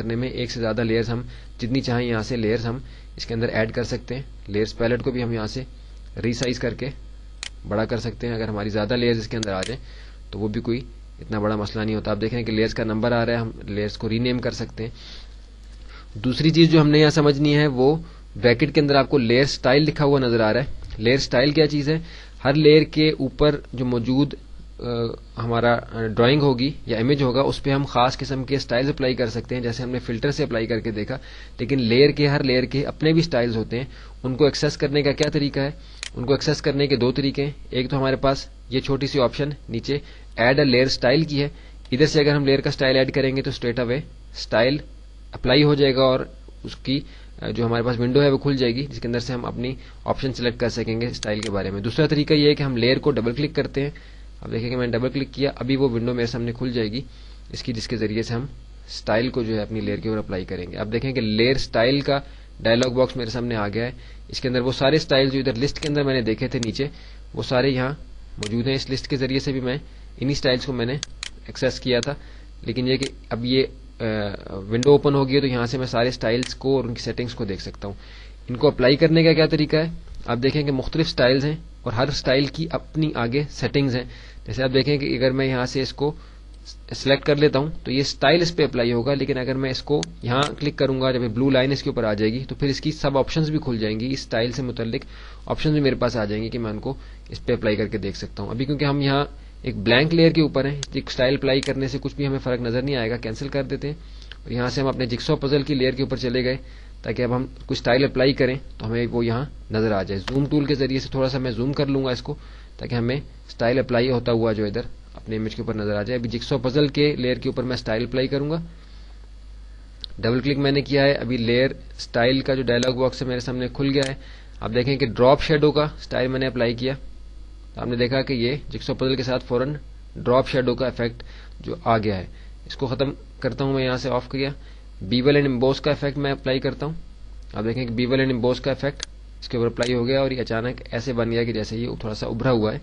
کرنے میں ایک سے زیادہ لیئرز ہم جتنی چاہیں یہاں سے لیئرز ہم اس کے اندر ایڈ کر سکتے ہیں. لیئرز پیلٹ کو بھی ہم یہاں سے ریسائز کر کے بڑا کر سکتے ہیں. اگر ہماری زیادہ لیئرز اس کے اندر آ جائیں تو وہ بھی کوئی اتنا بڑا مسئلہ نہیں ہوتا. آپ دیکھیں کہ لیئرز کا نمبر آ رہا ہے, ہم لیئرز کو ری نیم کر سکتے ہیں. دوسری چیز جو ہم نے یہاں سمجھنی ہے وہ بریکٹ کے اندر آپ کو لیئر سٹائل لکھا ہوا نظر آ رہا ہے. لیئر سٹائل کیا چیز ہے؟ ہر لیئر کے اوپر جو موجود ہمارا ڈرائنگ ہوگی یا امیج ہوگا اس پہ ہم خاص قسم کے سٹائلز اپلائی کر سکتے ہیں, جیسے ہم نے فلٹر سے اپلائی کر کے دیکھا. لیکن ہر لیئر کے اپنے بھی سٹائلز ہوتے ہیں. ان کو ایکسیس کرنے کا کیا طریقہ ہے؟ ان کو ایکسیس کرنے کے دو طریقے ہیں. ایک تو ہمارے پاس یہ چھوٹی سی آپشن نیچے ایڈ اے لیئر سٹائل کی ہے. ادھر سے اگر ہم لیئر کا سٹائل ایڈ کریں گے تو اسٹریٹ اوے سٹائل اپلائی ہو جائے گا اور اس کی جو ہمارے پاس ونڈو ہے وہ کھل جائے گی, جس کے اندر سے ہم اپنی آپشن سلیکٹ کر سکیں گے سٹائل کے بارے میں. دوسرا طریقہ یہ ہے کہ ہم لیئر کو ڈبل کلک کرتے ہیں. اب دیکھیں کہ میں نے ڈبل کلک کیا, ابھی وہ ونڈو میرے سامنے کھل جائے گی اس کی, جس کے ذریعے سے ہم سٹائل کو جو ہے اپنی لیئر کے اوپر اپلائی کریں گے. اب دیکھیں کہ لیئر سٹائل کا ڈائلاگ باکس میرے سامنے آ گیا ہے. اس کے اندر وہ سارے سٹائل جو ادھر لسٹ کے اندر میں نے دیکھے تھے نیچے, وہ سارے یہاں موجود ہیں. اس لسٹ کے ذریعے سے بھی میں انہی سٹائلز کو میں نے ایکسیس کیا تھا. لیکن یہ کہ اب یہ ونڈو اوپن ہو گئی تو یہاں سے میں سارے سٹائلز کو اور ان کی سیٹنگز کو دیکھ سکتا ہوں. ان کو اپلائی کرنے کا کیا طریقہ ہے؟ آپ دیکھیں کہ مختلف سٹائلز ہیں اور ہر سٹائل کی اپنی آگے سیٹنگز ہیں. جیسے آپ دیکھیں کہ اگر میں یہاں سے اس کو سلیکٹ کر لیتا ہوں تو یہ سٹائل اس پہ اپلائی ہوگا, لیکن اگر میں اس کو یہاں کلک کروں گا, جب بلو لائن اس کے اوپر آ جائے گی تو پھر اس کی سب آپشنز بھی کھل جائیں گی. اس سٹائل سے متعلق آپشنز بھی میرے پاس آ جائیں گی کہ میں ان کو اس پہ اپلائی کر کے دیکھ سکتا ہوں. ابھی کیونکہ ہم یہاں ایک بلینک لیئر کے اوپر ہیں, ایک سٹائل اپلائی کرنے سے کچھ بھی ہمیں فرق نظر نہیں آئے گا, کینسل کر دیتے ہیں. اور یہاں سے ہم اپنے جگسو پزل کی لیئر کے اوپر چلے گئے تاکہ اب ہم کچھ سٹائل اپلائی کریں تو ہمیں وہ یہاں نظر آ جائے. زوم ٹول کے ذریعے سے تھوڑا سا میں زوم کر لوں گا اس کو تاکہ ہمیں سٹائل اپلائی ہوتا ہوا جو ادھر اپنے امیج کے اوپر نظر آ جائے. ابھی جگسو پزل کے لیئر کے اوپر میں سٹائل اپلائی کروں گا. ڈبل کلک میں نے کیا ہے, ابھی لیئر سٹائل کا جو ڈائلاگ باکس ہے میرے سامنے کھل گیا ہے. آپ دیکھیں کہ ڈراپ شیڈو کا سٹائل میں نے اپلائی کیا, آپ نے دیکھا کہ یہ جگسو پزل کے ساتھ فوراً ڈراپ شیڈو کا افیکٹ جو آ گیا ہے. اس کو ختم کرتا ہوں, میں یہاں سے آف کیا. بیول اینڈ امبوس کا افیکٹ میں اپلائی کرتا ہوں. آپ دیکھیں کہ بیول اینڈ امبوس کا افیکٹ اس کے اوپر اپلائی ہو گیا اور یہ اچانک ایسے بن گیا کہ جیسے یہ تھوڑا سا ابھرا ہوا ہے.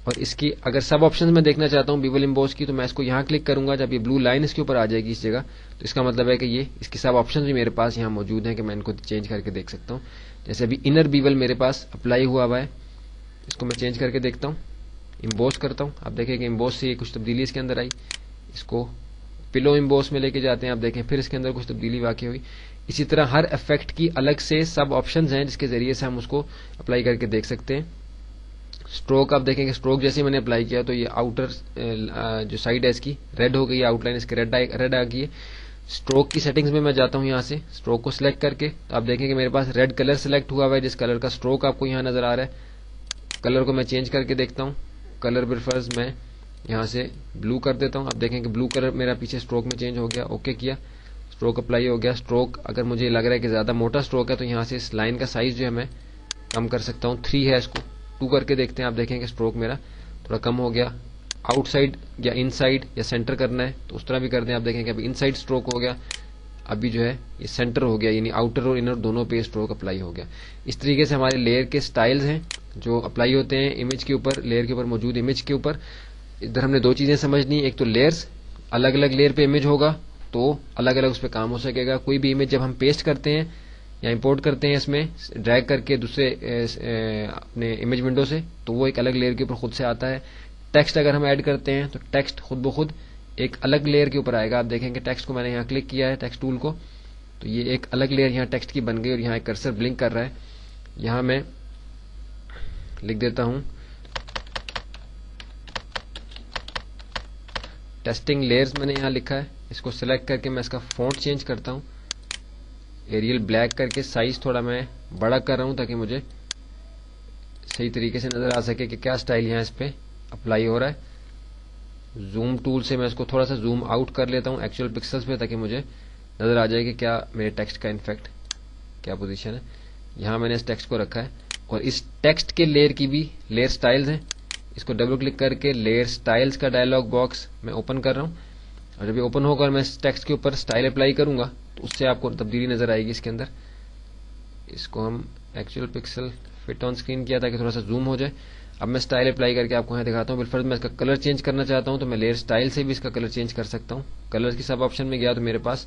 اور اس کی اگر سب آپشنز میں دیکھنا چاہتا ہوں بیول امبوس کی, تو میں اس کو یہاں کلک کروں گا. جب یہ بلو لائن اس کے اوپر آ جائے گی اس جگہ, تو اس کا مطلب ہے کہ یہ اس کی سب آپشنز بھی میرے پاس یہاں موجود ہیں کہ میں ان کو چینج کر کے دیکھ سکتا ہوں. جیسے ابھی انر بیول میرے پاس اپلائی ہوا ہے, اس کو میں چینج کر کے دیکھتا ہوں, امبوس کرتا ہوں. آپ دیکھیں کہ امبوس سے کچھ تبدیلی اس کے اندر آئی. اس کو پلو امبوس میں لے کے جاتے ہیں, آپ دیکھیں پھر اس کے اندر کچھ تبدیلی واقع ہوئی. اسی طرح ہر افیکٹ کی الگ سے سب آپشنز ہیں جس کے ذریعے سے ہم اس کو اپلائی کر کے دیکھ سکتے ہیں. اسٹروک, آپ دیکھیں کہ اسٹروک جیسے میں نے اپلائی کیا تو یہ آؤٹر جو سائڈ ہے اس کی ریڈ ہو گئی, آؤٹ لائن اس کی ریڈ آ گئی ہے. اسٹروک کی سیٹنگز میں جاتا ہوں, یہاں سے اسٹروک کو سلیکٹ کر کے, تو آپ دیکھیں کہ میرے پاس ریڈ کلر سلیکٹ ہوا ہے, جس کلر کا اسٹروک آپ کو یہاں نظر آ رہا ہے. کلر کو میں چینج کر کے دیکھتا ہوں. کلر پریفرنس میں یہاں سے بلو کر دیتا ہوں. آپ دیکھیں کہ بلو کلر میرا پیچھے اسٹروک میں چینج ہو گیا. اوکے کیا, اسٹروک اپلائی ہو گیا. اسٹروک اگر مجھے لگ رہا ہے کہ زیادہ موٹا اسٹروک ہے تو یہاں سے اس لائن کا سائز جو ہے میں کم کر سکتا ہوں. 3 ہے, اس کو 2 کر کے دیکھتے ہیں. آپ دیکھیں کہ اسٹروک میرا تھوڑا کم ہو گیا. آؤٹ سائڈ یا ان سائڈ یا سینٹر کرنا ہے تو اس طرح بھی کر دیں. آپ دیکھیں کہ ابھی ان سائڈ اسٹروک ہو گیا, ابھی جو ہے یہ سینٹر ہو گیا, یعنی آؤٹر اور انر دونوں پہ اسٹروک اپلائی ہو گیا. اس طریقے سے ہمارے لیئر کے سٹائلز ہیں جو اپلائی ہوتے ہیں امیج کے اوپر, لیئر کے اوپر موجود امیج کے اوپر. ادھر ہم نے 2 چیزیں سمجھنی, ایک تو لیئرز, الگ الگ لیئر پہ امیج ہوگا تو الگ الگ اس پہ کام ہو سکے گا. کوئی بھی امیج جب ہم پیسٹ کرتے ہیں یا امپورٹ کرتے ہیں اس میں ڈریگ کر کے دوسرے اپنے امیج ونڈو سے, تو وہ ایک الگ لیئر کے اوپر خود سے آتا ہے. ٹیکسٹ اگر ہم ایڈ کرتے ہیں تو ٹیکسٹ خود بخود ایک الگ لیئر کے اوپر آئے گا. آپ دیکھیں کہ ٹیکسٹ کو میں نے یہاں کلک کیا ہے, ٹیکسٹ ٹول کو, تو یہ ایک الگ لیئر یہاں ٹیکسٹ کی بن گئی اور یہاں ایک کرسر بلنک کر رہا ہے. یہاں میں لکھ دیتا ہوں ٹیسٹنگ لیئرز, میں نے یہاں لکھا ہے. اس کو سلیکٹ کر کے میں اس کا فونٹ چینج کرتا ہوں, ایریل بلیک کر کے سائز تھوڑا میں بڑا کر رہا ہوں تاکہ مجھے صحیح طریقے سے نظر آ سکے کہ کیا سٹائل یہاں اس پہ اپلائی ہو رہا ہے. زوم ٹول سے میں اس کو تھوڑا سا زوم آؤٹ کر لیتا ہوں ایکچوئل پکسلز پہ تاکہ مجھے نظر آ جائے کہ کیا میرے ٹیکسٹ کا انفیکٹ کیا پوزیشن ہے. یہاں میں نے اس ٹیکسٹ کو رکھا ہے اور اس ٹیکسٹ کے لیئر کی بھی لیئر سٹائلز ہیں. اس کو ڈبل کلک کر کے لیئر سٹائلز کا ڈائلاگ باکس میں اوپن کر رہا ہوں, اور جب یہ اوپن ہوگا اور میں اس ٹیکسٹ کے اوپر سٹائل اپلائی کروں گا تو اس سے آپ کو تبدیلی نظر آئے گی اس کے اندر. اس کو ہم actual pixel fit on screen کیا تاکہ تھوڑا سا زوم ہو جائے. اب میں سٹائل اپلائی کر کے آپ کو یہاں دکھاتا ہوں. بالفرض میں اس کا کلر چینج کرنا چاہتا ہوں تو میں لیئر سٹائل سے بھی اس کا کلر چینج کر سکتا ہوں. کلر کی سب آپشن میں گیا تو میرے پاس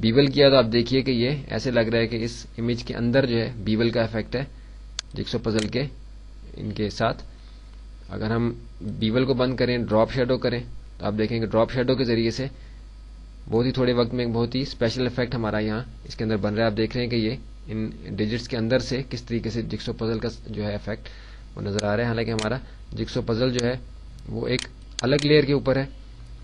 بیول کیا تو آپ دیکھیے کہ یہ ایسے لگ رہا ہے کہ اس امیج کے اندر جو ہے بیول کا افیکٹ ہے جگسو پزل کے ان کے ساتھ. اگر ہم بیول کو بند کریں, ڈراپ شیڈو کریں, تو آپ دیکھیں کہ ڈراپ شیڈو کے ذریعے سے بہت ہی تھوڑے وقت میں ایک بہت ہی اسپیشل افیکٹ ہمارا یہاں اس کے اندر بن رہا ہے. آپ دیکھ رہے ہیں کہ یہ ان ڈیجٹس کے اندر سے کس طریقے سے جگسو پزل کا جو ہے افیکٹ وہ نظر آ رہا ہے. حالانکہ ہمارا جگسو پزل جو ہے وہ ایک الگ لیئر کے اوپر ہے,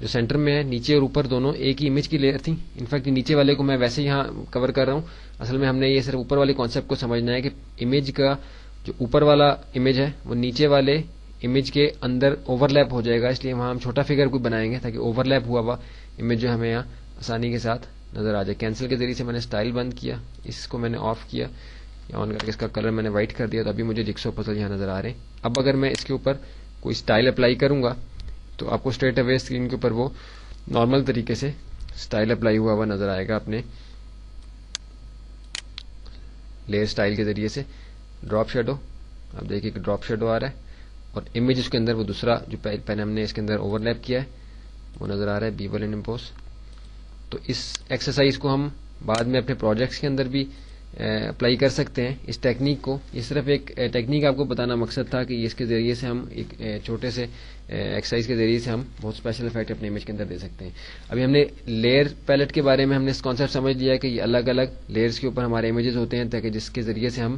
جو سینٹر میں ہے. نیچے اور اوپر دونوں ایک ہی امیج کی لیئر تھی. انفیکٹ نیچے والے کو میں ویسے یہاں کور کر رہا ہوں. اصل میں ہم نے یہ صرف اوپر والے کانسیپٹ کو سمجھنا ہے کہ امیج کا جو اوپر والا امیج ہے وہ نیچے والے امیج کے اندر اوور لیپ ہو جائے گا, اس لیے وہاں ہم چھوٹا فگر کوئی بنائیں گے تاکہ اوور لیپ ہوا ہوا امیج جو ہمیں یہاں آسانی کے ساتھ نظر آ جائے. کینسل کے ذریعے سے میں نے اسٹائل بند کیا, اس کو میں نے آف کیا یا آن کر کے اس کا کلر میں نے وائٹ کر دیا, تو ابھی مجھے جگسو پزل یہاں نظر آ رہے ہیں. اب اگر میں اس کے اوپر کوئی اسٹائل اپلائی کروں گا تو آپ کو اسٹریٹ اوے اسکرین کے اوپر وہ نارمل طریقے سے اسٹائل اپلائی ہوا ہوا نظر آئے گا اپنے لیئر اسٹائل کے ذریعے سے. ڈراپ شیڈو, آپ دیکھیے کہ ڈراپ شیڈو آ رہا ہے اور امیج اس کے اندر وہ دوسرا جو پہلے ہم نے اس کے اندر اوور لیپ کیا ہے وہ نظر آ رہا ہے, بیول اینڈ امپوز. تو اس ایکسرسائز کو ہم بعد میں اپنے پروجیکٹس کے اندر بھی اپلائی کر سکتے ہیں اس ٹیکنیک کو. یہ صرف ایک ٹیکنیک آپ کو بتانا مقصد تھا کہ اس کے ذریعے سے ہم ایک چھوٹے سے ایکسرسائز کے ذریعے سے ہم بہت اسپیشل افیکٹ اپنے امیج کے اندر دے سکتے ہیں. ابھی ہم نے لیئر پیلٹ کے بارے میں ہم نے اس کانسیپٹ سمجھ لیا کہ یہ الگ الگ لیئرز کے اوپر ہمارے امیجز ہوتے ہیں تاکہ جس کے ذریعے سے ہم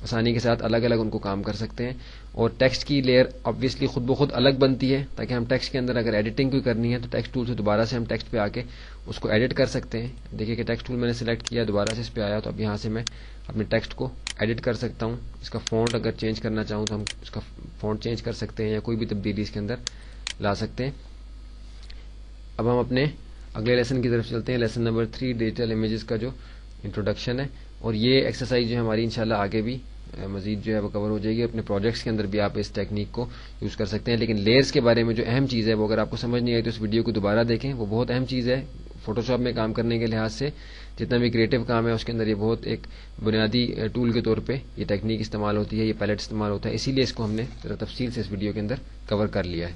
آسانی کے ساتھ الگ الگ ان کو کام کر سکتے ہیں. اور ٹیکسٹ کی لیئر آبویسلی خود بخود الگ بنتی ہے تاکہ ہم ٹیکسٹ کے اندر اگر ایڈیٹنگ کوئی کرنی ہے تو ٹیکسٹ ٹول سے دوبارہ سے ہم ٹیکسٹ پہ آ کے اس کو ایڈٹ کر سکتے ہیں. دیکھیے کہ ٹیکسٹ ٹول میں نے سلیکٹ کیا, دوبارہ سے اس پہ آیا, تو اب یہاں سے میں اپنے ٹیکسٹ کو ایڈٹ کر سکتا ہوں. اس کا فونٹ اگر چینج کرنا چاہوں تو ہم اس کا فونٹ چینج کر سکتے ہیں یا کوئی بھی تبدیلی اس کے اندر لا سکتے ہیں. اب ہم اپنے اگلے لیسن کی طرف چلتے ہیں, لیسن نمبر 3 ڈیجیٹل امیجز کا جو انٹروڈکشن ہے. اور یہ ایکسرسائز جو ہماری انشاءاللہ آگے بھی مزید جو ہے وہ کور ہو جائے گی. اپنے پروجیکٹس کے اندر بھی آپ اس ٹیکنیک کو یوز کر سکتے ہیں. لیکن لیئرز کے بارے میں جو اہم چیز ہے وہ اگر آپ کو سمجھ نہیں آئی تو اس ویڈیو کو دوبارہ دیکھیں, وہ بہت اہم چیز ہے فوٹو شاپ میں کام کرنے کے لحاظ سے. جتنا بھی کریٹو کام ہے اس کے اندر یہ بہت ایک بنیادی ٹول کے طور پہ یہ ٹیکنیک استعمال ہوتی ہے, یہ پیلٹ استعمال ہوتا ہے, اسی لیے اس کو ہم نے ذرا تفصیل سے اس ویڈیو کے اندر کور کر لیا ہے.